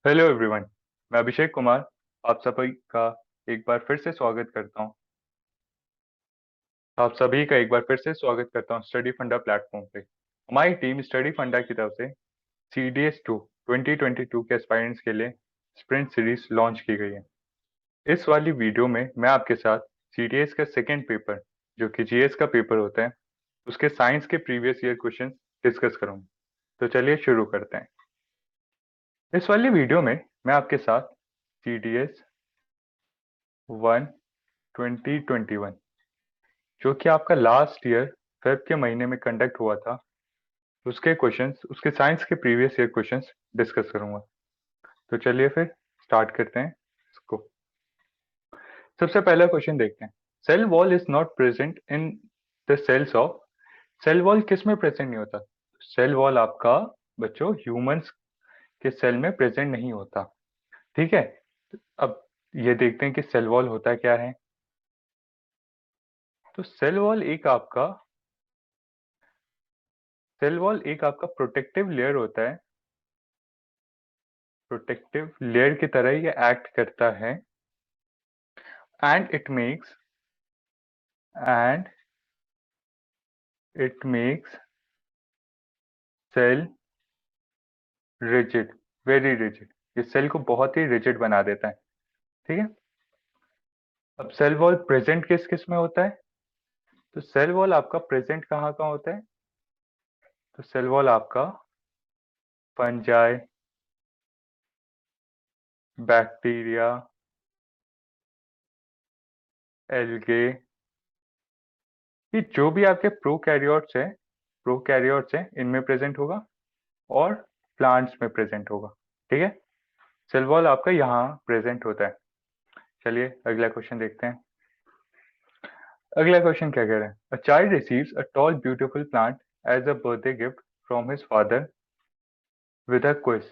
Hello everyone. मैं अभिषेक कुमार आप सभी का एक बार फिर से स्वागत करता हूं। आप सभी का एक बार फिर से स्वागत करता हूं स्टडी फंडा प्लेटफॉर्म पे। हमारी टीम स्टडी फंडा की तरफ से CDS2 2022 के एस्पायरेंट्स के लिए स्प्रिंट सीरीज लॉन्च की गई है। इस वाली वीडियो में मैं आपके साथ CDS का सेकेंड पेपर जो कि GS का पेपर होता है उसके साइंस के प्रीवियस ईयर क्वेश्चन डिस्कस करूंगा। तो चलिए शुरू करते हैं। इस वाली वीडियो में मैं आपके साथ CDS1 2021 जो कि आपका लास्ट ईयर फेब के महीने में कंडक्ट हुआ था उसके क्वेश्चंस, उसके साइंस के प्रीवियस ईयर क्वेश्चंस डिस्कस करूंगा। तो चलिए फिर स्टार्ट करते हैं इसको। सबसे पहला क्वेश्चन देखते हैं। Cell wall is not present in the cells of. Cell wall किस में प्रेजेंट नहीं होता? सेल वॉल आपका बच्चों ह्यूमंस के सेल में प्रेजेंट नहीं होता। ठीक है, अब ये देखते हैं कि सेल वॉल होता क्या है। तो सेल वॉल एक आपका प्रोटेक्टिव लेयर होता है। प्रोटेक्टिव लेयर की तरह ये एक्ट करता है and and it makes cell rigid, very rigid. ये सेल को बहुत ही रिजिड बना देता है। ठीक है, अब सेल वॉल प्रेजेंट किस किस में होता है? तो सेल वॉल आपका प्रेजेंट कहाँ कहाँ होता है? तो सेल वॉल आपका फंजाई, बैक्टीरिया, एल्गे, ये जो भी आपके प्रोकैरियोट्स है इनमें प्रेजेंट होगा और प्लांट्स में प्रेजेंट होगा। ठीक है, सेल वॉल आपका यहाँ प्रेजेंट होता है। चलिए अगला क्वेश्चन देखते हैं। अगला क्वेश्चन क्या कह रहा है? A child receives a tall beautiful plant as a birthday gift from his father with a quiz.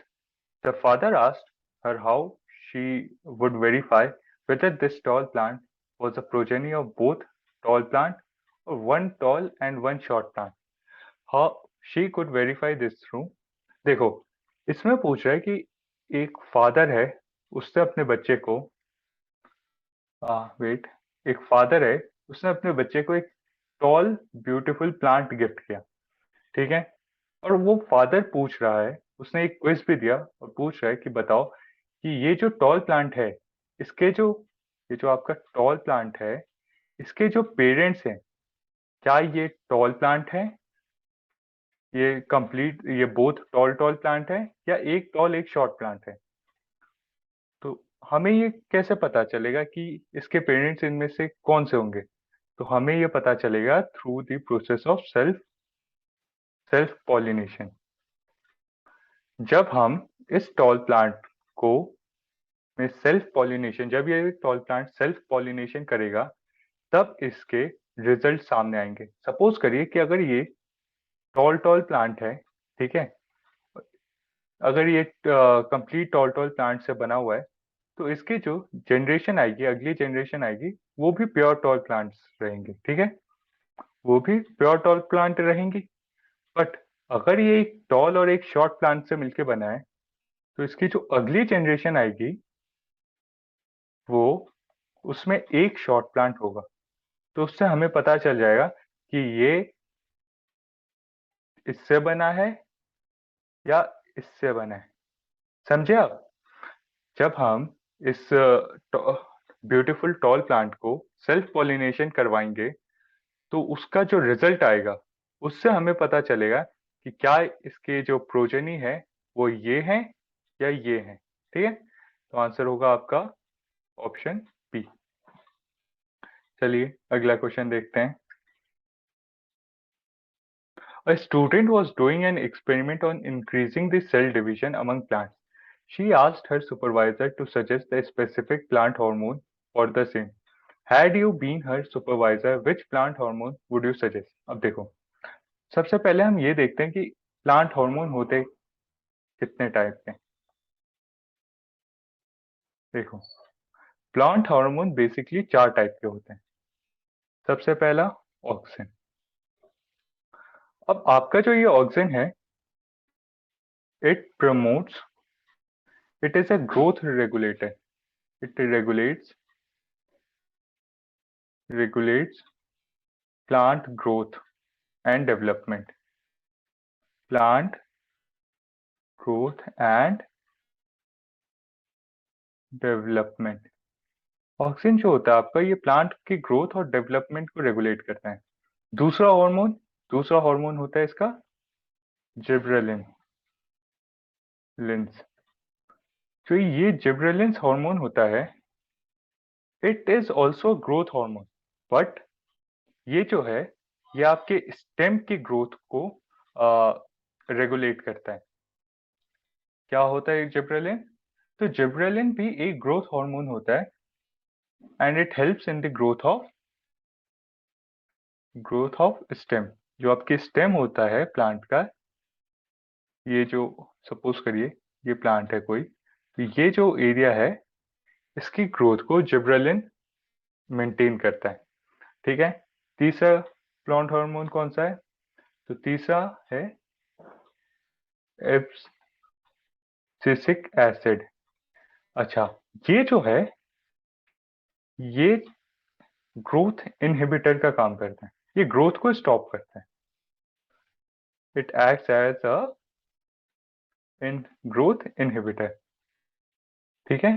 The father asked her how she would verify whether this tall plant was a progeny of both tall plant or one tall and one short plant. How she could verify this through। देखो, इसमें पूछ रहा है कि एक father है, उसने अपने बच्चे को वेट एक फादर है, उसने अपने बच्चे को एक टॉल ब्यूटीफुल प्लांट गिफ्ट किया। ठीक है, और वो फादर पूछ रहा है, उसने एक क्विज भी दिया और पूछ रहा है कि बताओ कि ये जो टॉल प्लांट है, इसके जो ये जो आपका टॉल प्लांट है, इसके जो पेरेंट्स हैं, क्या ये टॉल प्लांट है? ये बोथ टॉल टॉल प्लांट है या एक टॉल एक शॉर्ट प्लांट है? तो हमें ये कैसे पता चलेगा कि इसके पेरेंट्स इनमें से कौन से होंगे? तो हमें ये पता चलेगा through the process of self pollination. जब हम इस टॉल प्लांट को में सेल्फ पॉलिनेशन जब ये टॉल प्लांट सेल्फ पॉलिनेशन करेगा तब इसके रिजल्ट सामने आएंगे। सपोज करिए कि अगर ये टॉल टॉल प्लांट है, ठीक है, अगर ये कंप्लीट टॉल टॉल प्लांट से बना हुआ है तो इसकी जो जनरेशन आएगी, अगली जनरेशन आएगी, वो भी प्योर टॉल प्लांट्स रहेंगे। ठीक है, वो भी प्योर टॉल प्लांट रहेंगी। बट अगर ये एक टॉल और एक शॉर्ट प्लांट से मिलके बना है तो इसकी जो अगली जनरेशन आएगी वो उसमें एक शॉर्ट प्लांट होगा। तो उससे हमें पता चल जाएगा कि ये इससे बना है या इससे बना है। समझे आप? जब हम इस ब्यूटीफुल टॉल प्लांट को सेल्फ पॉलिनेशन करवाएंगे तो उसका जो रिजल्ट आएगा उससे हमें पता चलेगा कि क्या इसके जो प्रोजेनी है वो ये है या ये है। ठीक है, तो आंसर होगा आपका ऑप्शन बी। चलिए अगला क्वेश्चन देखते हैं। A student was doing an experiment on increasing the cell division among plants. She asked her supervisor to suggest a specific plant hormone for the same. Had you been her supervisor, which plant hormone would you suggest? अब देखो, सबसे पहले हम ये देखते हैं कि plant hormone होते कितने टाइप के। देखो, प्लांट हार्मोन बेसिकली 4 टाइप के होते हैं। सबसे पहला ऑक्सिन। अब आपका जो ये ऑक्सिन है, it promotes it is a growth regulator. It regulates plant growth and development. Plant growth and development. Oxygen जो होता है आपका, ये प्लांट की ग्रोथ और डेवलपमेंट को रेगुलेट करता है. दूसरा हार्मोन होता है इसका जिब्रेलिन लिंस. जो ये जिब्रेलिन्स हार्मोन होता है, it is also growth hormone, but ये जो है, ये आपके स्टेम की ग्रोथ को रेगुलेट करता है. क्या होता है जिब्रेलिन? तो जिब्रेलिन भी एक ग्रोथ हार्मोन होता है, and it helps in the growth of stem. जो आपकी स्टेम होता है प्लांट का, ये जो सपोज करिए ये प्लांट है कोई, तो ये जो एरिया है, इसकी ग्रोथ को जिब्रेलिन मेंटेन करता है. ठीक है. तीसरा प्लांट हार्मोन कौन सा है? तो तीसरा है एब्सिसिक एसिड. अच्छा, ये जो है, ये ग्रोथ इनहिबिटर का काम करता है. ये ग्रोथ को स्टॉप करता है. It acts as a in growth inhibitor. ठीक है.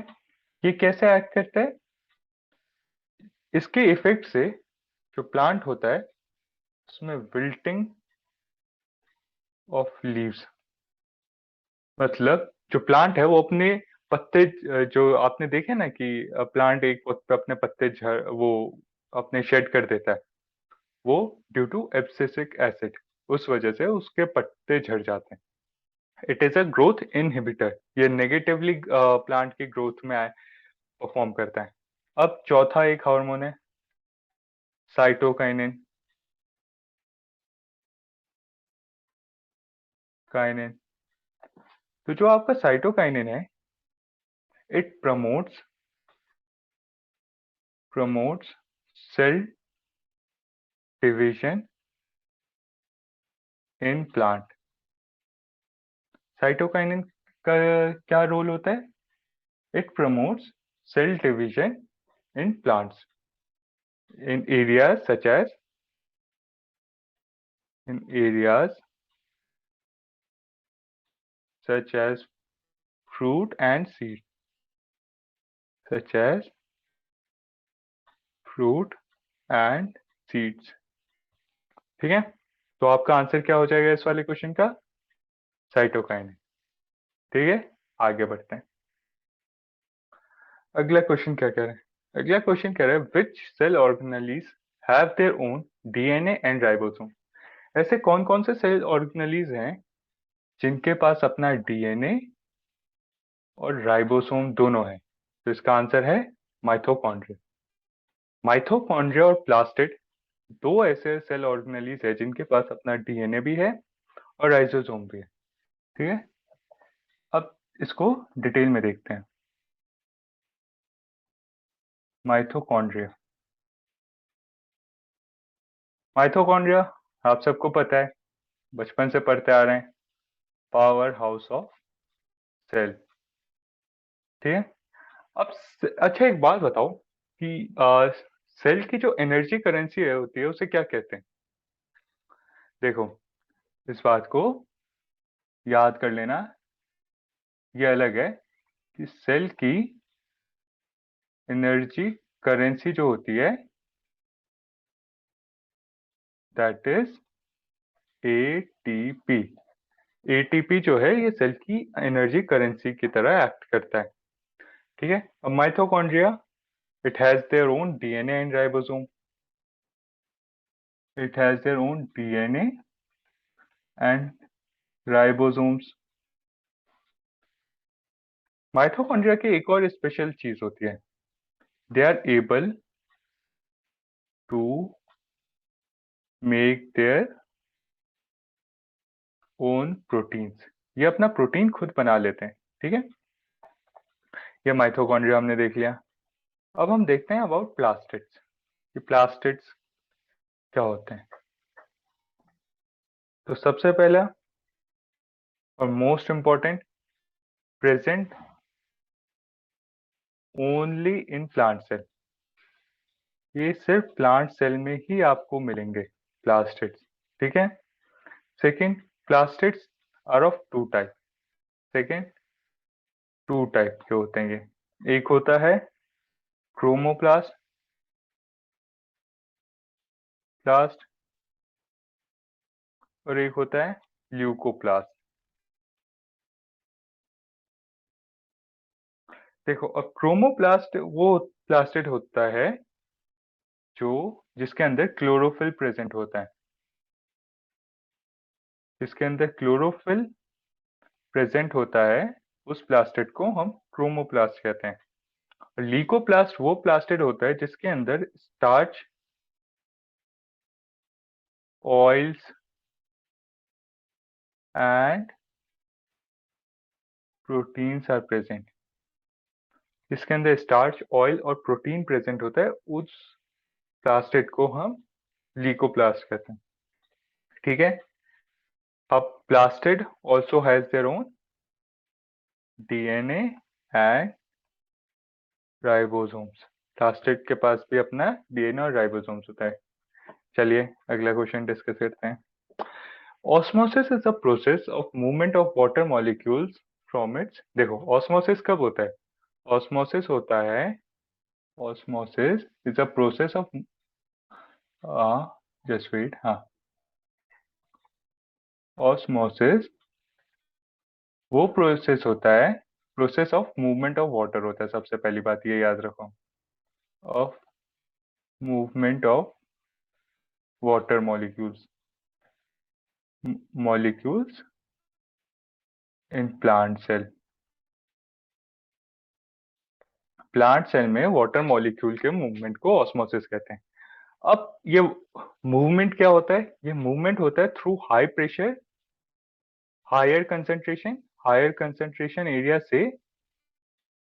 ये कैसे एक्ट करता है? इसके इफेक्ट से जो प्लांट होता है, उसमें विल्टिंग ऑफ लीव्स, मतलब जो प्लांट है वो अपने पत्ते, जो आपने देखे ना कि प्लांट एक वक्त पे अपने पत्ते झड़ वो अपने शेड कर देता है, वो ड्यू टू एब्सिसिक एसिड, उस वजह से उसके पत्ते झड़ जाते हैं. It is a growth inhibitor. ये नेगेटिवली प्लांट की ग्रोथ में परफॉर्म करता है. अब चौथा एक हार्मोन है साइटोकाइनिन. काइनिन. तो जो आपका साइटोकाइनिन है, it promotes cell division in plant. Cytokinin का क्या रोल होता है? It promotes cell division in plants in areas such as fruit and seed. such as fruit and seeds. ठीक है. तो आपका आंसर क्या हो जाएगा इस वाले क्वेश्चन का? साइटोकाइनिन. ठीक है. आगे बढ़ते हैं. अगला क्वेश्चन क्या कह रहे हैं? अगला क्वेश्चन कह रहा है which cell organelles have their own DNA and ribosome. ऐसे कौन कौन से सेल ऑर्गेनेलीज हैं जिनके पास अपना डीएनए और राइबोसोम दोनों है? तो इसका आंसर है माइटोकॉन्ड्रिया. माइटोकॉन्ड्रिया और प्लास्टिड दो ऐसे सेल ऑर्गेनेलीज है जिनके पास अपना डीएनए भी है और राइबोसोम भी है. ठीक है. अब इसको डिटेल में देखते हैं. माइटोकॉन्ड्रिया. माइटोकॉन्ड्रिया आप सबको पता है, बचपन से पढ़ते आ रहे हैं, पावर हाउस ऑफ सेल. ठीक है. अब अच्छा एक बात बताओ कि सेल की जो एनर्जी करेंसी है होती है उसे क्या कहते हैं? देखो, इस बात को याद कर लेना. ये अलग है कि सेल की एनर्जी करेंसी जो होती है, दैट इज एटीपी. एटीपी जो है ये सेल की एनर्जी करेंसी की तरह एक्ट करता है. ठीक है. अब mitochondria, it has their own DNA and ribosome. It has their own DNA and ribosomes. Mitochondria की एक और स्पेशल चीज होती है, they are able to make their own proteins. ये अपना प्रोटीन खुद बना लेते हैं. ठीक है. ये माइटोकॉन्ड्रिया हमने देख लिया. अब हम देखते हैं अबाउट प्लास्टिड्स. ये प्लास्टिड्स क्या होते हैं? तो सबसे पहला और most important, present only in plant cell, ये सिर्फ प्लांट सेल में ही आपको मिलेंगे प्लास्टिड्स, ठीक है। Second, plastids are of two type. Second, two type के होते हैं ये, एक होता है क्रोमोप्लास्ट प्लास्ट और एक होता है ल्यूकोप्लास्ट। देखो, अब क्रोमोप्लास्ट वो प्लास्टिड होता है जो जिसके अंदर क्लोरोफिल प्रेजेंट होता है, जिसके अंदर क्लोरोफिल प्रेजेंट होता है, उस प्लास्टिड को हम क्रोमोप्लास्ट कहते हैं। लीकोप्लास्ट वो प्लास्टिड होता है जिसके अंदर starch, oils and proteins are present, जिसके अंदर स्टार्च, ऑयल और प्रोटीन प्रेजेंट होता है, उस प्लास्टिड को हम लीकोप्लास्ट कहते हैं, ठीक है। अब plastid also has their own DNA and ribosomes. Plastid के पास भी अपना डीएनए और राइबोसोम्स होता है। चलिए अगला क्वेश्चन डिस्कस करते हैं। Osmosis is the process of movement of water molecules from its, देखो ऑस्मोसिस कब होता है? ऑस्मोसिस होता है, osmosis is a process of, just wait, हाँ, ऑस्मोसिस वो प्रोसेस होता है, process of movement of water होता है, सबसे पहली बात ये याद रखो, of movement of water molecules, molecules in plant cell. Plant cell में वाटर मॉलिक्यूल के मूवमेंट को ऑस्मोसिस कहते हैं। अब ये मूवमेंट क्या होता है? ये मूवमेंट होता है through high pressure, higher concentration area से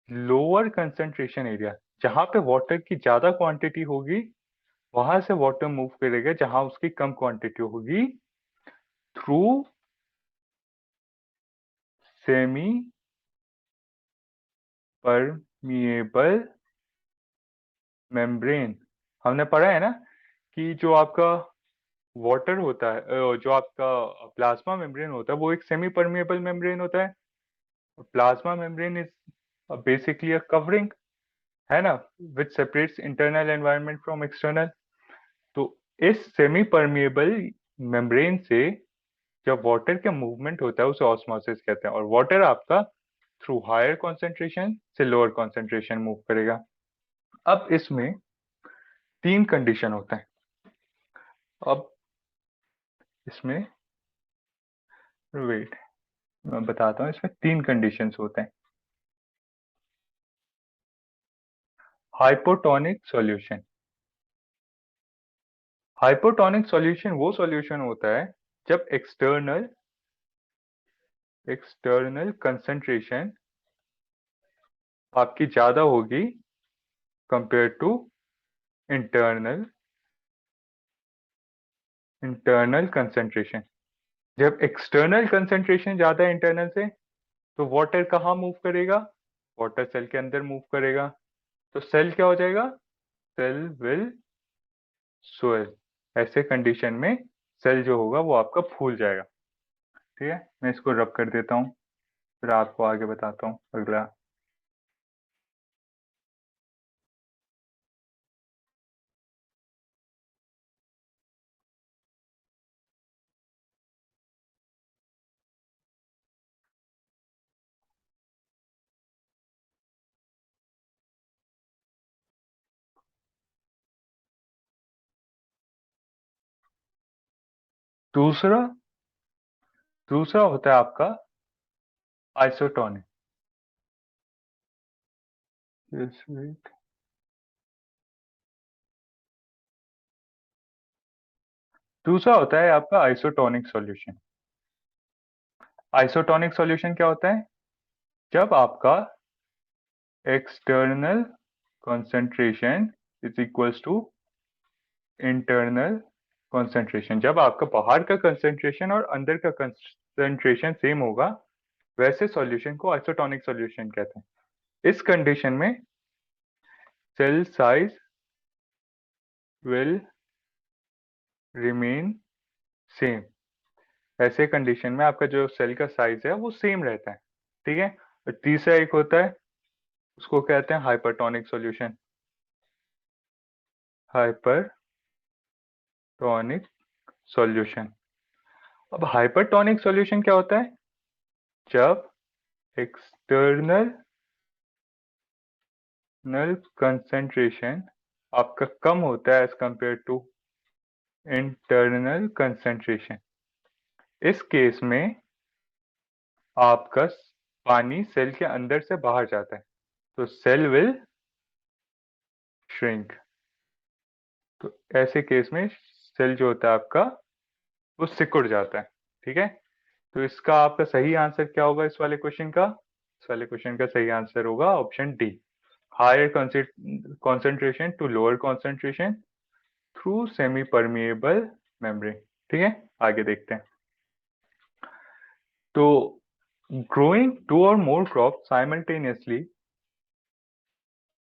लोअर कंसंट्रेशन एरिया। जहां पे वाटर की ज्यादा क्वांटिटी होगी वहां से वाटर मूव करेगा, जहां उसकी कम क्वांटिटी होगी, थ्रू सेमी परमिएबल मेम्ब्रेन। हमने पढ़ा है ना कि जो आपका वाटर होता है, जो आपका प्लाज्मा मेम्ब्रेन होता है, वो एक सेमी परमिएबल मेम्ब्रेन होता है। Plasma membrane is basically a covering, है ना, which separates internal environment from external. तो इस सेमी परमिएबल मेम्ब्रेन से जब वाटर का मूवमेंट होता है उसे ऑस्मोसिस कहते हैं, और वाटर आपका थ्रू हायर कॉन्सेंट्रेशन से लोअर कॉन्सेंट्रेशन मूव करेगा। अब इसमें तीन कंडीशन होते हैं। अब इसमें, वेट, मैं बताता हूँ, इसमें तीन कंडीशंस होते हैं। हाइपोटोनिक सॉल्यूशन, हाइपोटोनिक सॉल्यूशन वो सॉल्यूशन होता है जब एक्सटर्नल कंसंट्रेशन आपकी ज्यादा होगी compare to internal internal concentration. जब एक्सटर्नल कंसंट्रेशन ज्यादा है इंटरनल से, तो वाटर कहाँ मूव करेगा? वाटर सेल के अंदर मूव करेगा। तो सेल क्या हो जाएगा? Cell will swell. ऐसे कंडीशन में सेल जो होगा वो आपका फूल जाएगा, ठीक है। मैं इसको रब कर देता हूँ, फिर आपको आगे बताता हूँ अगला। दूसरा दूसरा होता है आपका आइसोटोनिक। दूसरा होता है आपका आइसोटोनिक सॉल्यूशन। आइसोटोनिक सॉल्यूशन क्या होता है? जब आपका external concentration is equals to internal concentration, जब आपका बाहर का कंसंट्रेशन और अंदर का कंसंट्रेशन सेम होगा, वैसे सॉल्यूशन को आइसोटोनिक सॉल्यूशन कहते हैं। इस कंडीशन में cell size will remain same। ऐसे कंडीशन में आपका जो सेल का साइज है वो सेम रहता है, ठीक है। और तीसरा एक होता है, उसको कहते हैं हाइपरटोनिक सॉल्यूशन। Hypertonic solution. अब हाइपरटोनिक सॉल्यूशन क्या होता है? जब एक्सटर्नल कंसंट्रेशन आपका कम होता है as compare to internal concentration. इस केस में आपका पानी सेल के अंदर से बाहर जाता है, तो सेल विल श्रिंक। तो ऐसे केस में सेल जो होता है आपका वो सिकुड़ जाता है, ठीक है। तो इसका आपका सही आंसर क्या होगा इस वाले क्वेश्चन का? इस वाले क्वेश्चन का सही आंसर होगा option D, higher concentration to lower concentration through semi permeable membrane. ठीक है, आगे देखते हैं। तो growing two or more crops simultaneously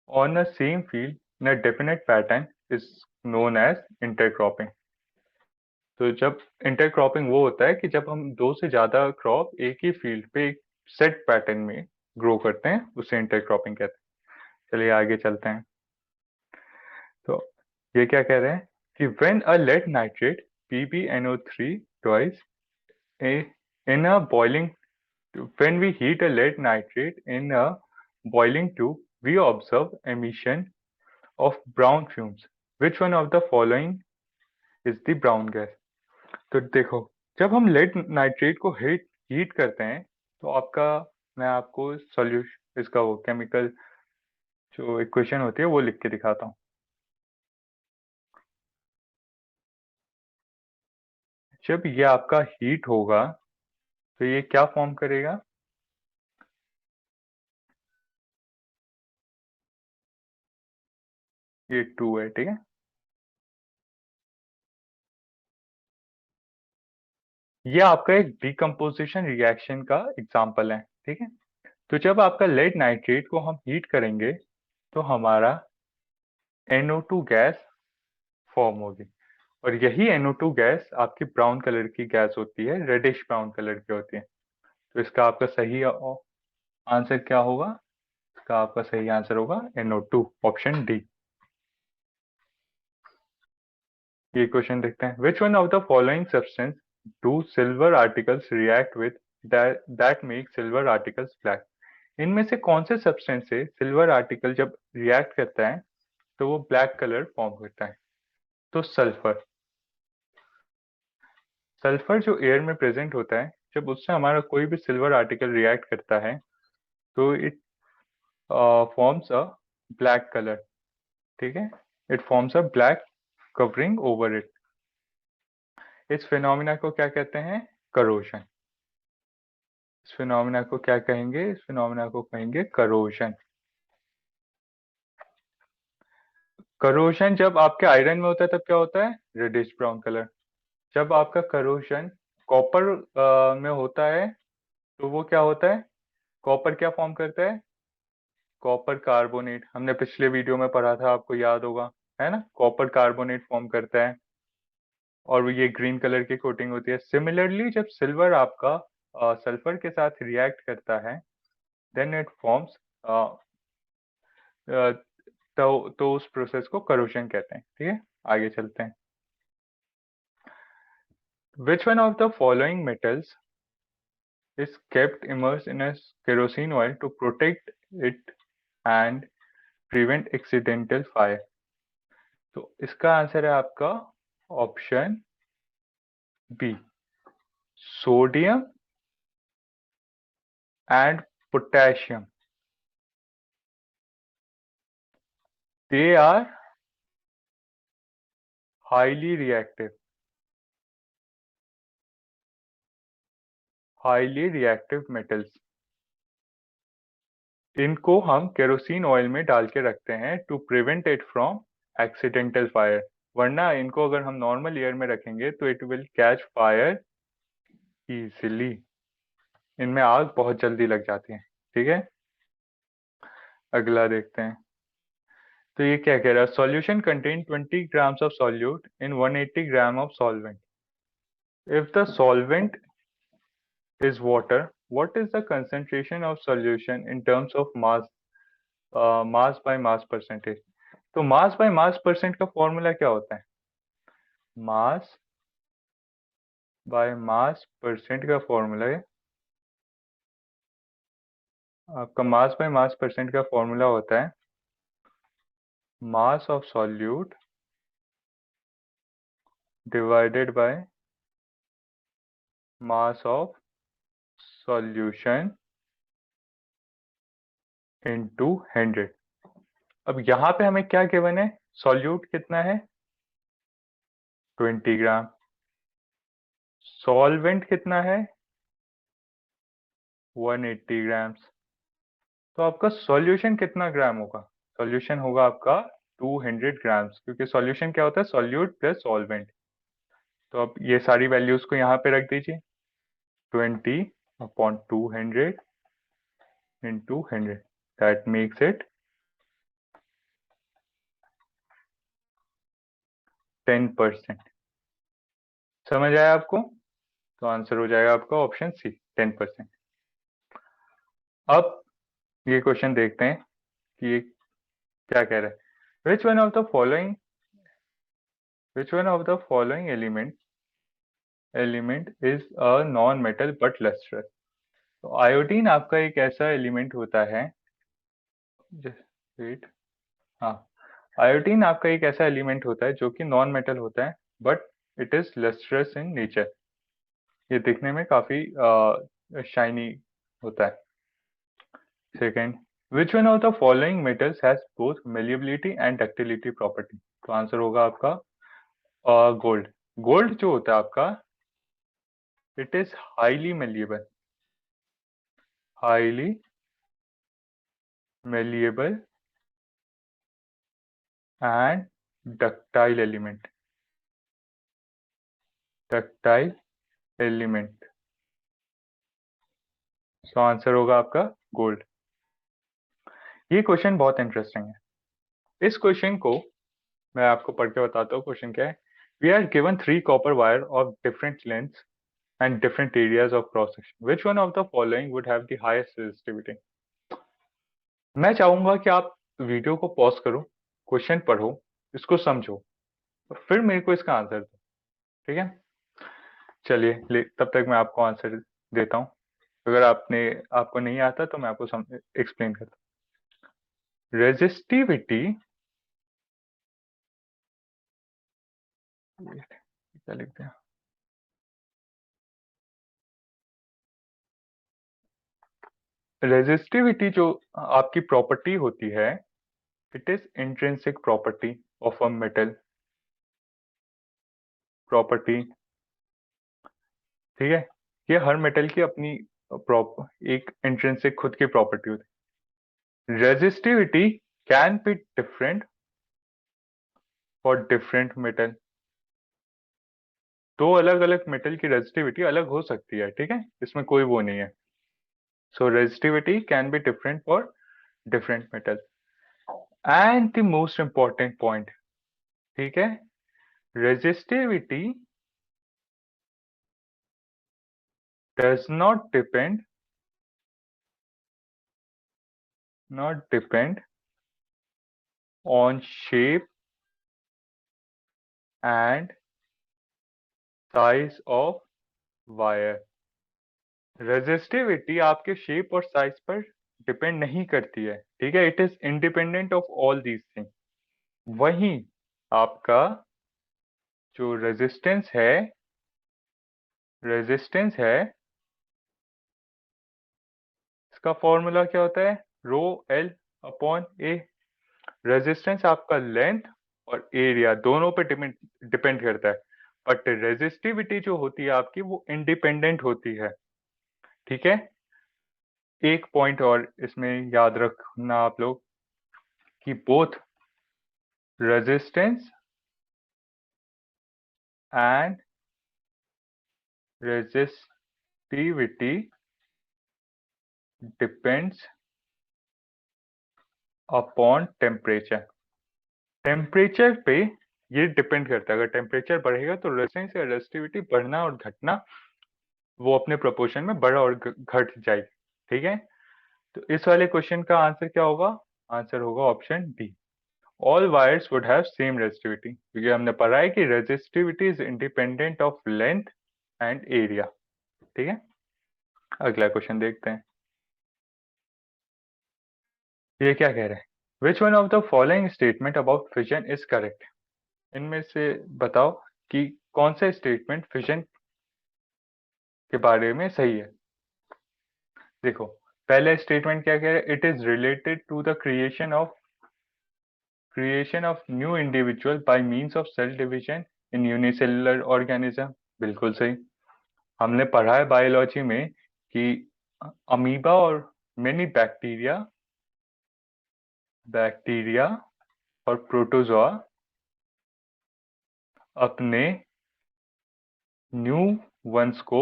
on a same field in a definite pattern is known as intercropping। तो जब इंटरक्रॉपिंग वो होता है कि जब हम दो से ज्यादा क्रॉप एक ही फील्ड पे एक सेट पैटर्न में ग्रो करते हैं, उसे इंटरक्रॉपिंग कहते हैं। चलिए आगे चलते हैं। तो ये क्या कह रहे हैं कि when a lead nitrate PbNO3 twice in a boiling when we heat a lead nitrate in a boiling tube we observe emission of brown fumes। Which one of the following is the brown gas? तो देखो, जब हम lead nitrate को heat करते हैं तो आपका, मैं आपको सॉल्यूशन इसका वो केमिकल जो इक्वेशन होती है वो लिख के दिखाता हूँ। जब ये आपका हीट होगा तो ये क्या फॉर्म करेगा? ये 2 है, ठीक है। ये आपका एक डिकम्पोजिशन रिएक्शन का एग्जाम्पल है, ठीक है। तो जब आपका लेड नाइट्रेट को हम हीट करेंगे तो हमारा NO2 गैस फॉर्म होगी, और यही NO2 गैस आपकी ब्राउन कलर की गैस होती है, रेडिश ब्राउन कलर की होती है। तो इसका आपका सही आंसर क्या होगा? इसका आपका सही आंसर होगा NO2, ऑप्शन डी। ये क्वेश्चन देखते हैं। Which one of the following substance do silver articles react with that make silver articles black? इनमें से कौन से सब्सटेंस से सिल्वर आर्टिकल जब रिएक्ट करता है तो वो ब्लैक कलर फॉर्म करता है? तो सल्फर। सल्फर जो एयर में प्रेजेंट होता है, जब उससे हमारा कोई भी सिल्वर आर्टिकल रिएक्ट करता है तो it forms a black colour, ठीक है। It forms a black covering over it. इस फिनोमिना को क्या कहते हैं? करोशन। इस फिनोमिना को क्या कहेंगे? इस फिनोमिना को कहेंगे करोशन। करोशन जब आपके आयरन में होता है तब क्या होता है? Reddish brown colour. जब आपका करोशन कॉपर में होता है तो वो क्या होता है? कॉपर क्या फॉर्म करता है? Copper carbonate. हमने पिछले वीडियो में पढ़ा था, आपको याद होगा, है ना। कॉपर कार्बोनेट फॉर्म करता है और ये ग्रीन कलर की कोटिंग होती है। सिमिलरली जब सिल्वर आपका सल्फर के साथ रिएक्ट करता है देन इट फॉर्म्स, तो उस प्रोसेस को करोशन कहते हैं, ठीक है। आगे चलते हैं। Which one of the following metals is kept immersed in a kerosene oil to protect it and prevent accidental fire? तो इसका आंसर है आपका option B, sodium and potassium. They are highly reactive, highly reactive metals. इनको हम kerosene oil में डाल के रखते हैं to prevent it from accidental fire. वरना इनको अगर हम नॉर्मल एयर में रखेंगे तो it will catch fire easily. इनमें आग बहुत जल्दी लग जाती है, ठीक है। अगला देखते हैं। तो ये क्या कह रहा है, solution contain 20 grams of solute in 180 gram of solvent. If the solvent is water, what is the concentration of solution in terms of mass, mass by mass percentage? तो mass by mass percent का formula क्या होता है? mass by mass percent का formula है आपका, mass by mass percent का formula होता है mass of solute divided by mass of solution into 100। अब यहाँ पे हमें क्या गिवन है, सॉल्यूट कितना है 20 ग्राम, सॉल्वेंट कितना है 180 ग्राम्स। तो आपका सॉल्यूशन कितना ग्राम होगा, सॉल्यूशन होगा आपका 200 ग्राम्स, क्योंकि सॉल्यूशन क्या होता है, सॉल्यूट प्लस सॉल्वेंट। तो अब ये सारी वैल्यूज को यहाँ पे रख दीजिए, 20 upon 200 into 100, that makes it 10%। समझ आया आपको? तो आंसर हो जाएगा आपका ऑप्शन सी, 10%। अब ये क्वेश्चन देखते हैं कि ये क्या कह रहा है, विच one of the following element is a non metal but lustrous. तो आयोडीन आपका एक ऐसा एलिमेंट होता है, वेट, हाँ, आयोडीन आपका एक ऐसा एलिमेंट होता है जो कि नॉन मेटल होता है, but it is lustrous in nature. ये दिखने में काफी शाइनी होता है। Second, which one of the following metals has both malleability and ductility property. तो आंसर होगा आपका गोल्ड। गोल्ड जो होता है आपका, it is highly malleable, highly malleable and ductile element, ductile element. So answer होगा आपका गोल्ड। ये क्वेश्चन बहुत इंटरेस्टिंग है। इस क्वेश्चन को मैं आपको पढ़ के बताता हूँ, क्वेश्चन क्या है। We are given 3 copper wire of different lengths and different areas of cross section. Which one of the following would have the highest resistivity? मैं चाहूंगा कि आप वीडियो को पॉज करो, क्वेश्चन पढ़ो, इसको समझो, और फिर मेरे को इसका आंसर दो, ठीक है? चलिए, तब तक मैं आपको आंसर देता हूँ। अगर आपको नहीं आता तो मैं आपको एक्सप्लेन करता हूँ। रेजिस्टिविटी, क्या लिखते हैं, रेजिस्टिविटी जो आपकी प्रॉपर्टी होती है, it is intrinsic property of a metal, property, ठीक है? ये हर मेटल की अपनी एक इंट्रिंसिक खुद की प्रॉपर्टी होती है। Resistivity can be different for different metal. दो अलग अलग मेटल की रेजिस्टिविटी अलग हो सकती है, ठीक है, इसमें कोई वो नहीं है। So resistivity can be different for different metal. And the most important point, ठीक है, resistivity does not depend on shape and size of wire. Resistivity आपके शेप और साइज पर डिपेंड नहीं करती है, ठीक है, it is independent of all these thing. वहीं आपका जो रेजिस्टेंस है, इसका फॉर्मूला क्या होता है, रो एल अपॉन ए। रेजिस्टेंस आपका लेंथ और एरिया दोनों पे डिपेंड करता है, बट रेजिस्टिविटी जो होती है आपकी, वो इंडिपेंडेंट होती है, ठीक है? एक पॉइंट और इसमें याद रखना आप लोग कि both resistance and resistivity depends upon temperature। Temperature पे ये डिपेंड करता है, अगर टेम्परेचर बढ़ेगा तो रेजिस्टेंस या रेजिस्टिविटी बढ़ना और घटना वो अपने प्रोपोर्शन में बढ़ और घट जाएगी, ठीक है। तो इस वाले क्वेश्चन का आंसर क्या होगा? आंसर होगा option D, all wires would have same resistivity, क्योंकि हमने पढ़ा है कि resistivity is independent of length and area, ठीक है। अगला क्वेश्चन देखते हैं, ये क्या कह रहे हैं? Which one of the following statement about fission is correct? इनमें से बताओ कि कौन सा स्टेटमेंट फिजन के बारे में सही है। देखो, पहला स्टेटमेंट क्या कह रहा है? It is related to the creation of new individual by means of cell division in unicellular organism. बिल्कुल सही। हमने पढ़ा है बायोलॉजी में कि अमीबा और मेनी बैक्टीरिया और प्रोटोजोआ अपने न्यू वंस को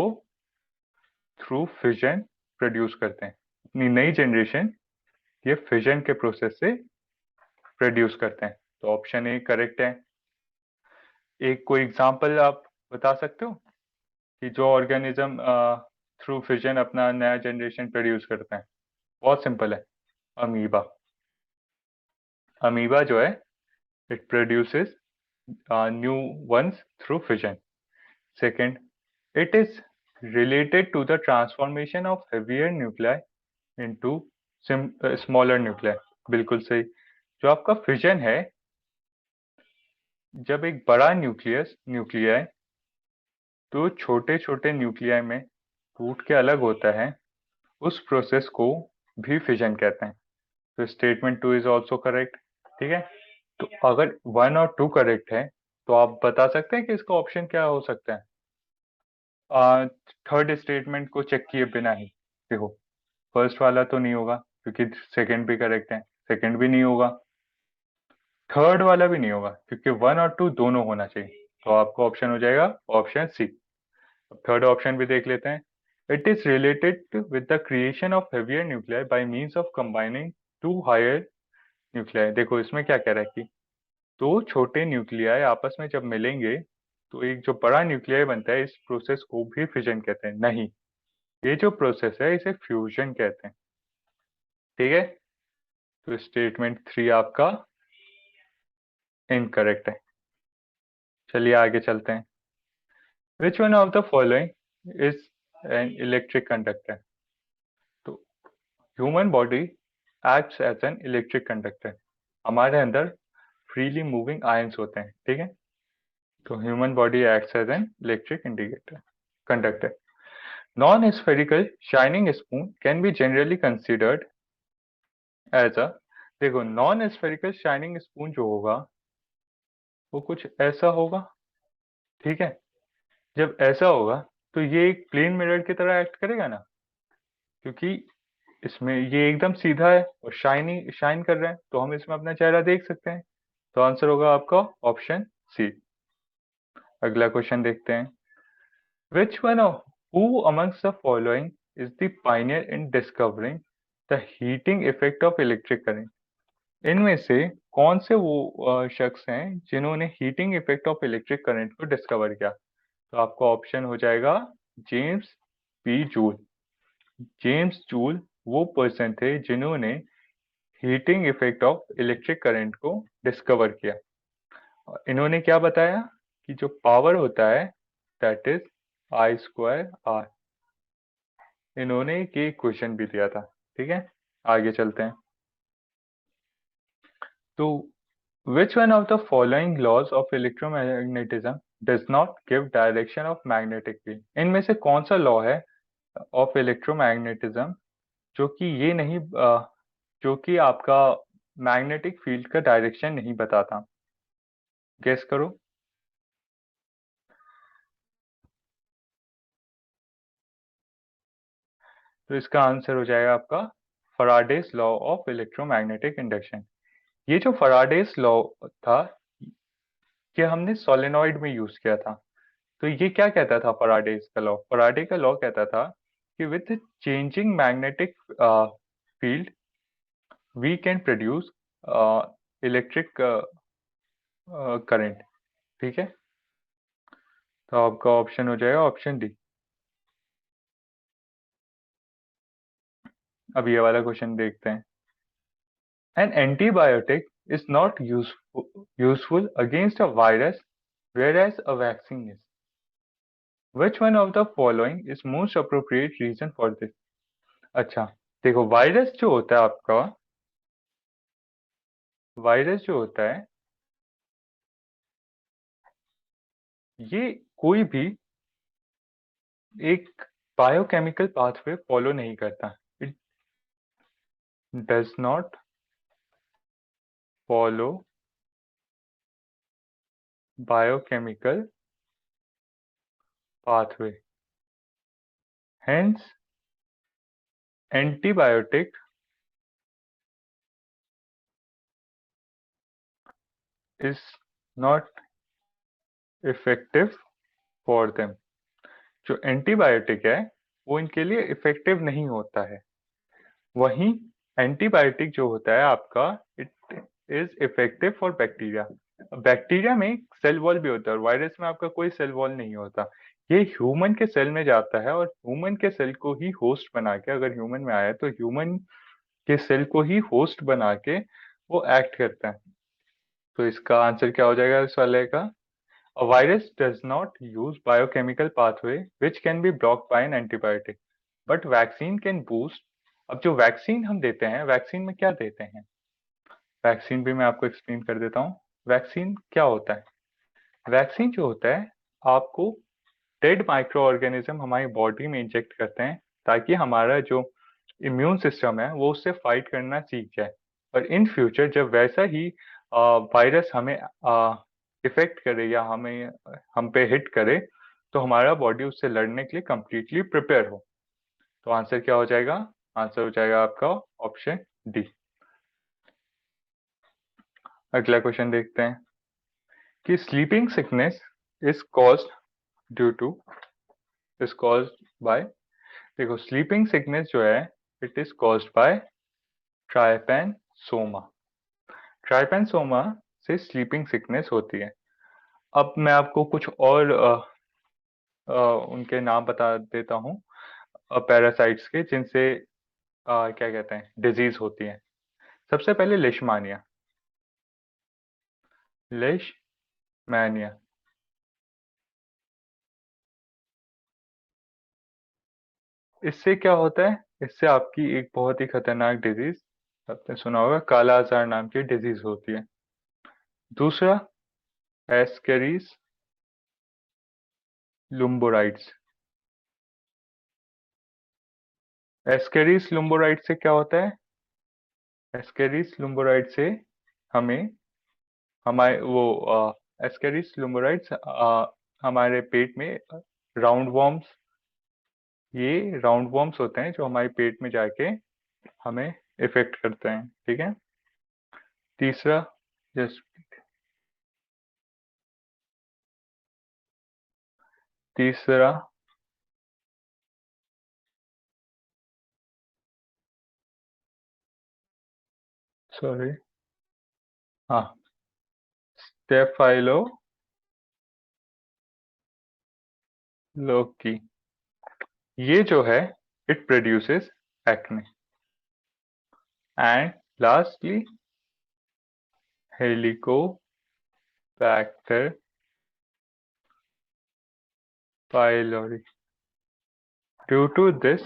थ्रू फिजन प्रोड्यूस करते हैं। अपनी नई जनरेशन ये फिजन के प्रोसेस से प्रोड्यूस करते हैं। तो ऑप्शन ए करेक्ट है। एक कोई एग्जांपल आप बता सकते हो कि जो ऑर्गेनिज्म थ्रू फिजन अपना नया जनरेशन प्रोड्यूस करते हैं? बहुत सिंपल है, अमीबा। अमीबा जो है it produces new ones through fission. Second, it is related to the transformation of heavier nuclei into smaller nuclei। बिल्कुल सही। जो आपका फिजन है, जब एक बड़ा न्यूक्लियाई तो छोटे छोटे न्यूक्लियाई में टूट के अलग होता है, उस प्रोसेस को भी फिजन कहते हैं। तो स्टेटमेंट 2 इज ऑल्सो करेक्ट, ठीक है। तो अगर 1 और 2 करेक्ट है तो आप बता सकते हैं कि इसका ऑप्शन क्या हो सकता है? थर्ड स्टेटमेंट को चेक किए बिना ही देखो, फर्स्ट वाला तो नहीं होगा क्योंकि सेकंड भी करेक्ट है, सेकंड भी नहीं होगा, थर्ड वाला भी नहीं होगा क्योंकि 1 और 2 दोनों होना चाहिए। तो आपका ऑप्शन हो जाएगा ऑप्शन सी। थर्ड ऑप्शन भी देख लेते हैं। It is related with the creation of heavier nuclei by means of combining two higher nuclei. देखो इसमें क्या कह रहा है कि दो छोटे न्यूक्लियाई आपस में जब मिलेंगे तो एक जो बड़ा न्यूक्लियाई बनता है, इस प्रोसेस को भी फिजन कहते हैं? नहीं, ये जो प्रोसेस है इसे फ्यूजन कहते हैं, ठीक है। तो स्टेटमेंट 3 आपका इनकरेक्ट है। चलिए आगे चलते हैं। Which one of the following is an electric conductor? तो human body acts as an electric conductor. हमारे अंदर फ्रीली मूविंग आयंस होते हैं, ठीक है। तो human body acts as an electric indicator conductor. Non spherical shining spoon can be generally considered as a, देखो non spherical shining spoon जो होगा वो कुछ ऐसा होगा, ठीक है। जब ऐसा होगा तो ये एक प्लेन मिरर की तरह एक्ट करेगा ना, क्योंकि इसमें ये एकदम सीधा है और शाइन कर रहा है, तो हम इसमें अपना चेहरा देख सकते हैं। तो आंसर होगा आपका ऑप्शन सी। अगला क्वेश्चन देखते हैं। Which one of who amongst the following is the Pioneer in discovering the heating effect of electric current? इनमें से कौन से वो शख्स हैं जिन्होंने heating effect of electric current को डिस्कवर किया? तो आपका ऑप्शन हो जाएगा James P joule. James joule वो पर्सन थे जिन्होंने heating effect of electric current को डिस्कवर किया। और इन्होंने क्या बताया कि जो पावर होता है that is I square R. इन्होंने ये क्वेश्चन भी दिया था, ठीक है। आगे चलते हैं। तो which one of the following laws of electromagnetism does not give direction of magnetic field? इनमें से कौन सा लॉ है ऑफ इलेक्ट्रोमैग्नेटिज्म जो कि ये नहीं जो कि आपका मैग्नेटिक फील्ड का डायरेक्शन नहीं बताता? गेस करो। तो इसका आंसर हो जाएगा आपका फराडेज लॉ ऑफ इलेक्ट्रोमैग्नेटिक इंडक्शन। ये जो फराडेज लॉ था ये हमने सोलेनॉइड में यूज किया था। तो ये क्या कहता था फराडेज का लॉ? फराडे का लॉ कहता था कि with changing magnetic field we can produce electric current. ठीक है, तो आपका ऑप्शन हो जाएगा ऑप्शन डी। अब ये वाला क्वेश्चन देखते हैं। An antibiotic is not useful against a virus whereas a vaccine is. Which one of the following is most appropriate reason for this? अच्छा, देखो वायरस जो होता है आपका, वायरस जो होता है ये कोई भी एक बायोकेमिकल पाथवे फॉलो नहीं करता। It does not follow biochemical pathway. Hence, antibiotic is not effective for them. जो एंटीबायोटिक है वो इनके लिए इफेक्टिव नहीं होता है। वहीं एंटीबायोटिक जो होता है आपका, it is effective for bacteria. Bacteria में सेल वॉल भी होता है और वायरस में आपका कोई सेल वॉल नहीं होता। ये ह्यूमन के सेल में जाता है और ह्यूमन के सेल को ही होस्ट बना के, अगर ह्यूमन में आया तो ह्यूमन के सेल को ही होस्ट बना के वो एक्ट करता है। तो इसका आंसर क्या हो जाएगा इस वाले का? A virus does not use biochemical pathway which can be blocked by an antibiotic, but vaccine can boost। अब जो वैक्सीन हम देते हैं, वैक्सीन में क्या देते हैं? वैक्सीन भी मैं आपको एक्सप्लेन कर देता हूँ। वैक्सीन क्या होता है? वैक्सीन जो होता है, आपको डेड माइक्रो ऑर्गेनिज्म हमारी बॉडी में इंजेक्ट करते हैं ताकि हमारा जो इम्यून सिस्टम है वो उससे फाइट करना सीख जाए। और इन फ्यूचर जब वैसा ही वायरस हमें इफेक्ट करे या हमें हम पे हिट करे तो हमारा बॉडी उससे लड़ने के लिए कंप्लीटली प्रिपेयर हो। तो आंसर क्या हो जाएगा? आंसर हो जाएगा आपका ऑप्शन डी। अगला क्वेश्चन देखते हैं कि sleeping sickness is caused due two is caused by. देखो स्लीपिंग सिकनेस जो है इट इज कॉज्ड बाय ट्राइपैनसोमा। ट्राइपैनसोमा से स्लीपिंग सिकनेस होती है। अब मैं आपको कुछ और उनके नाम बता देता हूँ पैरासाइट्स के, जिनसे क्या कहते हैं डिजीज होती है। सबसे पहले लिशमानिया। लिशमैनिया, इससे क्या होता है? इससे आपकी एक बहुत ही खतरनाक डिजीज, आपने सुना होगा काला आजार नाम की डिजीज होती है। दूसरा एस्केरिस लुम्बोराइड्स। एस्केरिस लुम्बोराइड से क्या होता है? एस्केरिस लुम्बोराइड से हमें हमारे वो एस्केरिस लुम्बोराइड्स हमारे पेट में राउंड वॉर्म्स, ये राउंड वॉर्म्स होते हैं जो हमारे पेट में जाके हमें इफेक्ट करते हैं। ठीक है। तीसरा जस्ट तीसरा सॉरी, हाँ, स्टेफाइलो लोकी। ये जो है it produces acne. And lastly Helicobacter pylori. Due to this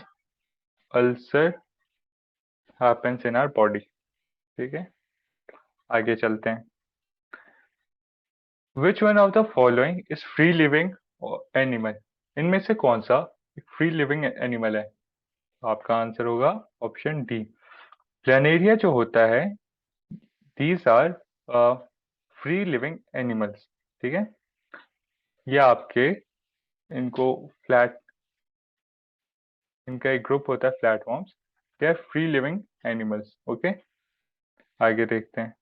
ulcer happens in our body. ठीक है, आगे चलते हैं। Which one of the following is free living animal? इनमें से कौन सा फ्री लिविंग एनिमल है? आपका आंसर होगा ऑप्शन डी। प्लानेरिया जो होता है, these are free living animals. ठीक है, ये आपके इनको फ्लैट इनका एक ग्रुप होता है flatworms. They are free living animals. Okay, आगे देखते हैं।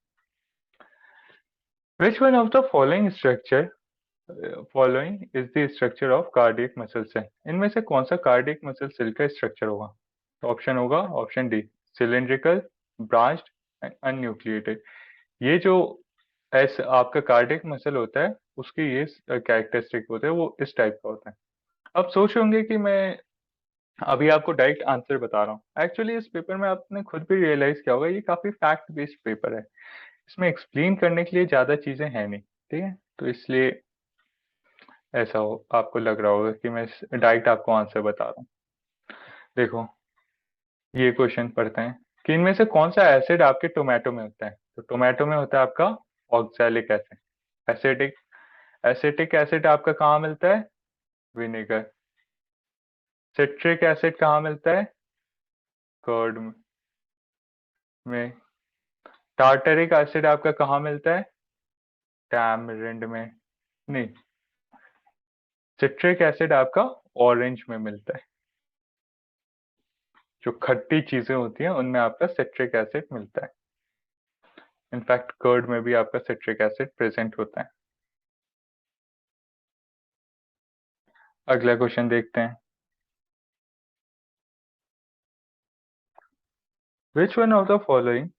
Which one of the following is the structure of cardiac muscle cell? इनमें से कौन सा कार्डियक मसल सेल का स्ट्रक्चर होगा? तो ऑप्शन होगा option D, cylindrical, branched and uninucleated. ये जो ऐसे आपका कार्डियक मसल होता है, उसके ये कैरेक्टरिस्टिक होते हैं, वो इस टाइप का होता है। अब सोच रहे होंगे कि मैं अभी आपको डायरेक्ट आंसर बता रहा हूँ। एक्चुअली इस पेपर में आपने खुद भी रियलाइज किया होगा, ये काफी फैक्ट बेस्ड पेपर है। इसमें एक्सप्लेन करने के लिए ज्यादा चीजें हैं नहीं, ठीक है, तो इसलिए ऐसा हो आपको लग रहा होगा कि मैं डायरेक्ट आपको आंसर बता रहा हूँ। देखो, ये क्वेश्चन पढ़ते हैं कि इनमें से कौन सा एसिड आपके टोमेटो में होता है। तो टोमेटो में होता है आपका oxalic acid. Acidic acetic acid आपका कहाँ मिलता है? विनेगर। सिट्रिक एसिड कहाँ मिलता है? कर्ड में। टार्टरिक एसिड आपका कहाँ मिलता है? टैमरिंड में। नहीं, सिट्रिक एसिड आपका ऑरेंज में मिलता है। जो खट्टी चीजें होती हैं उनमें आपका सिट्रिक एसिड मिलता है। इनफैक्ट कर्ड में भी आपका सिट्रिक एसिड प्रेजेंट होता है। अगला क्वेश्चन देखते हैं। Which one of the following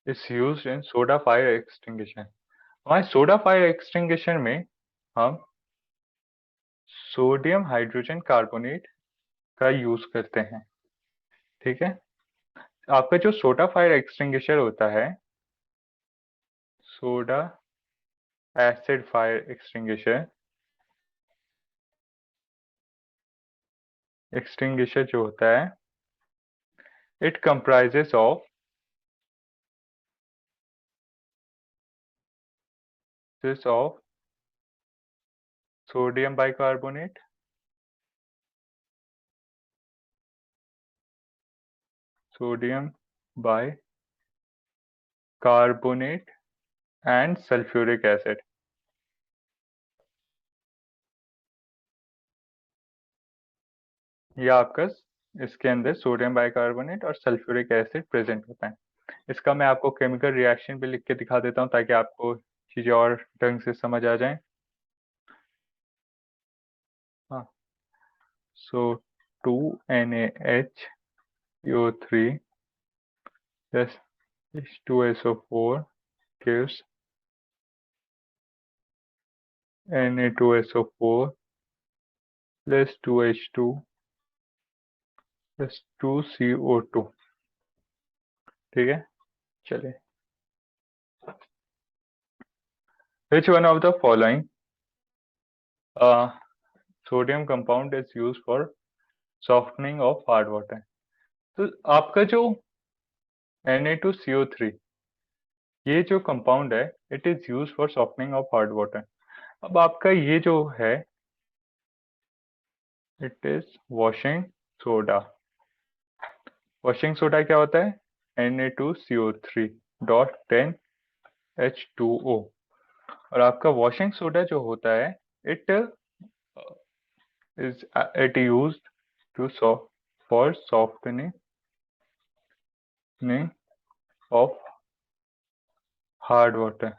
is used in soda fire extinguisher. हमारे सोडा फायर एक्सटिंग्विशर में हम सोडियम हाइड्रोजन कार्बोनेट का यूज करते हैं, ठीक है। आपका जो सोडा फायर एक्सटिंग्विशर होता है, सोडा एसिड फायर एक्सटिंग्विशर जो होता है, it comprises of this of sodium bicarbonate, sodium by carbonate and sulphuric acid. ये आपका इसके अंदर सोडियम बाइकार्बोनेट और सल्फ्यूरिक एसिड प्रेजेंट होता है। इसका मैं आपको केमिकल रिएक्शन भी लिख के दिखा देता हूँ ताकि आपको चीजें और ढंग से समझ आ जाएं। हाँ, सो 2NaHCO3 plus H2SO4 gives Na2SO4 plus 2H2 plus 2CO2, ठीक है। चलिए, which one of the following sodium compound is used for softening of hard water। तो आपका जो Na2CO3, ये जो कंपाउंड है, it is use for softening of hard water. अब आपका ये जो है, it is washing soda. Washing soda क्या होता है? Na2CO3 dot 10H2O। और आपका वॉशिंग सोडा जो होता है, it it used to for softening of hard water.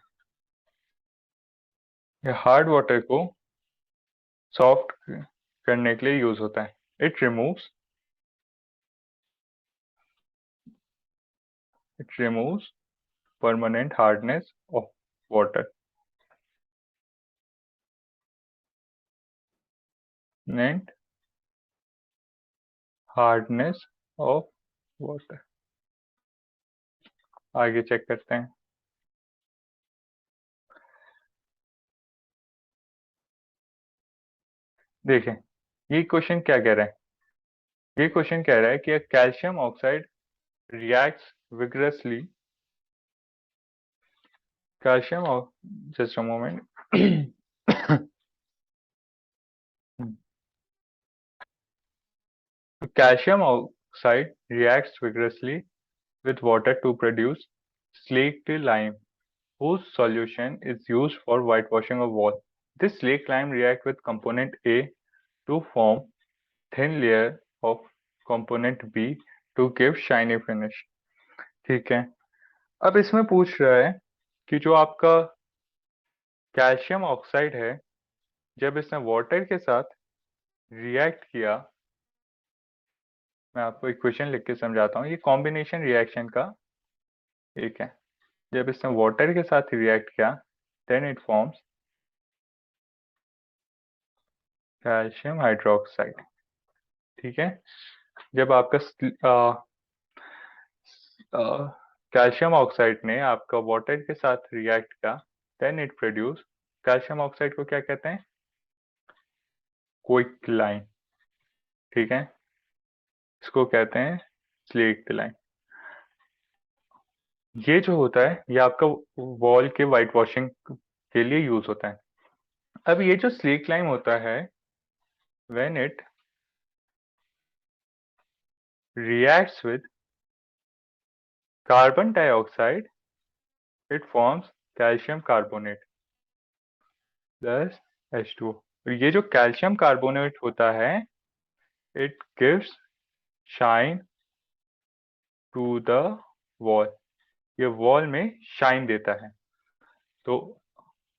ये हार्ड वाटर को सॉफ्ट करने के लिए यूज होता है। It removes permanent hardness of water and hardness of water। आगे चेक करते हैं। देखें, ये क्वेश्चन क्या कह रहा है। ये क्वेश्चन कह रहा है कि calcium oxide reacts vigorously calcium just a moment calcium oxide reacts vigorously with water to produce slaked lime, whose solution is used for whitewashing of wall. This slaked lime reacts with component A to form thin layer of component B to give shiny finish। ठीक है। अब इसमें पूछ रहा है कि जो आपका कैल्शियम ऑक्साइड है, जब इसने वाटर के साथ रिएक्ट किया, मैं आपको इक्वेशन लिख के समझाता हूँ, ये कॉम्बिनेशन रिएक्शन का एक है। जब इसने वाटर के साथ रिएक्ट किया then it forms calcium hydroxide. ठीक है, जब आपका कैल्शियम ऑक्साइड ने आपका वाटर के साथ रिएक्ट किया then it produce, calcium oxide को क्या कहते हैं? क्विकलाइन। ठीक है, इसको कहते हैं स्लेक्ट। ये जो होता है ये आपका वॉल के वाइट वॉशिंग के लिए यूज होता है। अब ये जो स्लीक लाइम होता है when it reacts with carbon dioxide it forms calcium carbonate plus H2O। ये जो कैल्शियम कार्बोनेट होता है it gives shine to the wall, ये वॉल में शाइन देता है। तो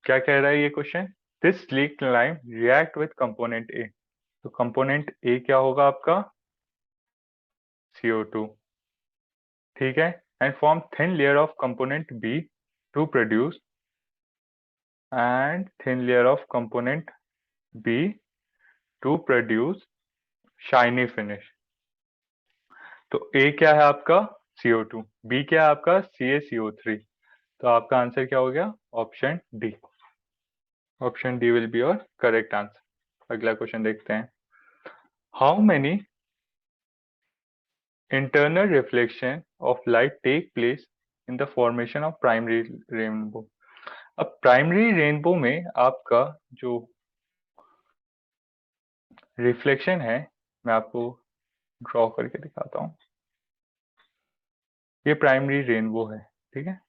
क्या कह रहा है ये question? This slaked lime react with component A, तो कंपोनेंट ए क्या होगा आपका? CO2। ठीक है, and form thin layer of component B to produce and thin layer of component B to produce shiny finish. तो ए क्या है आपका? CO2, बी क्या है आपका? CaCO3। तो आपका आंसर क्या हो गया? Option D. Option D will be your correct answer. अगला क्वेश्चन देखते हैं। How many internal reflection of light take place in the formation of primary rainbow। अब प्राइमरी रेनबो में आपका जो रिफ्लेक्शन है मैं आपको ड्रॉ करके दिखाता हूं। ये प्राइमरी रेनबो है। ठीक है,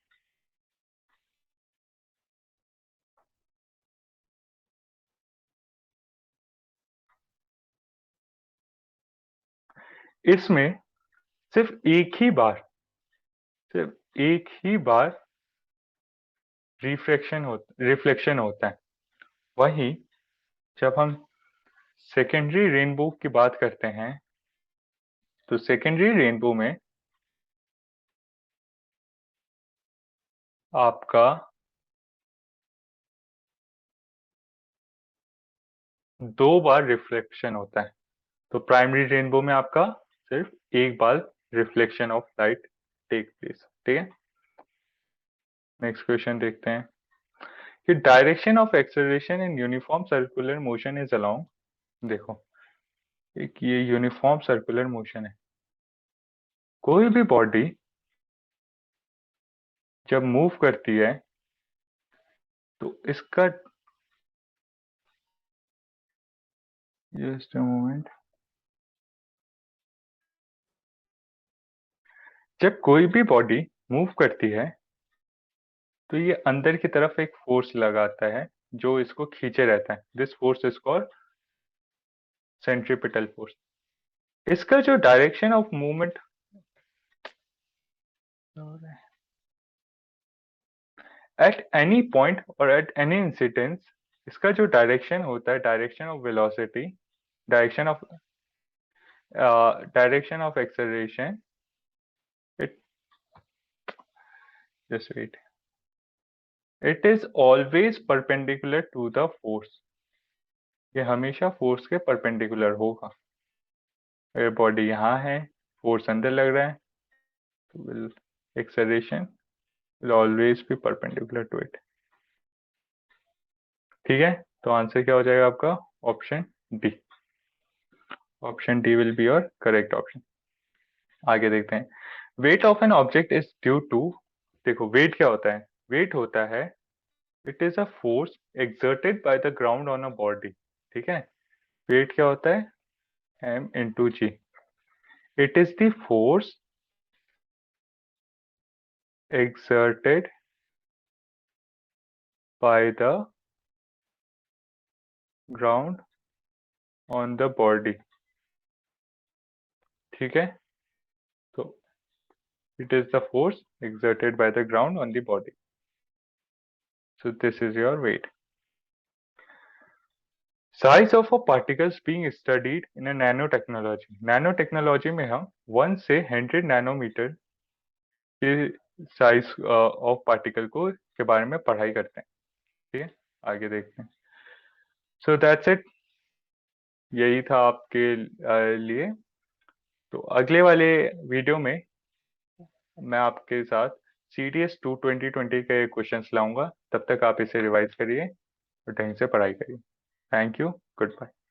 इसमें सिर्फ एक ही बार रिफ्लेक्शन होता है। वहीं जब हम सेकेंडरी रेनबो की बात करते हैं तो सेकेंडरी रेनबो में आपका 2 बार रिफ्लेक्शन होता है। तो प्राइमरी रेनबो में आपका सिर्फ एक बार reflection of light take place. ठीक है, नेक्स्ट क्वेश्चन देखते हैं कि direction of acceleration in uniform circular motion is along. देखो, एक ये यूनिफॉर्म सर्कुलर मोशन है। कोई भी बॉडी जब मूव करती है तो इसका, जस्ट अ मोमेंट, जब कोई भी बॉडी मूव करती है तो ये अंदर की तरफ एक फोर्स लगाता है जो इसको खींचे रहता है। This force is called centripetal force. इसका जो direction of movement at any point और एट एनी इंसिडेंस, इसका जो डायरेक्शन होता है, direction of velocity, direction of direction of acceleration, it just wait, it is always perpendicular to the force. ये हमेशा force के परपेंडिकुलर होगा। अगर बॉडी यहाँ है, फोर्स अंदर लग रहा है, तो will acceleration will always be perpendicular to it. ठीक है, तो आंसर क्या हो जाएगा आपका? Option D. Option D will be your correct option. आगे देखते हैं। Weight of an object is due to, देखो वेट क्या होता है? वेट होता है it is a force exerted by the ground on a body. ठीक है, वेट क्या होता है? M × G। It is the force exerted by the ground on the body। ठीक है, तो it is the force exerted by the ground on the body, so this is your weight। size of a particles being studied in a nanotechnology। nanotechnology में हम 1 से 100 nanometre के size of particle को के बारे में पढ़ाई करते हैं। ठीक है, आगे देखते हैं। सो दैट्स इट, यही था आपके लिए। तो अगले वाले वीडियो में मैं आपके साथ CTS 2 2020 के क्वेश्चंस लाऊंगा। तब तक आप इसे रिवाइज करिए और ढंग से पढ़ाई करिए। Thank you, good bye.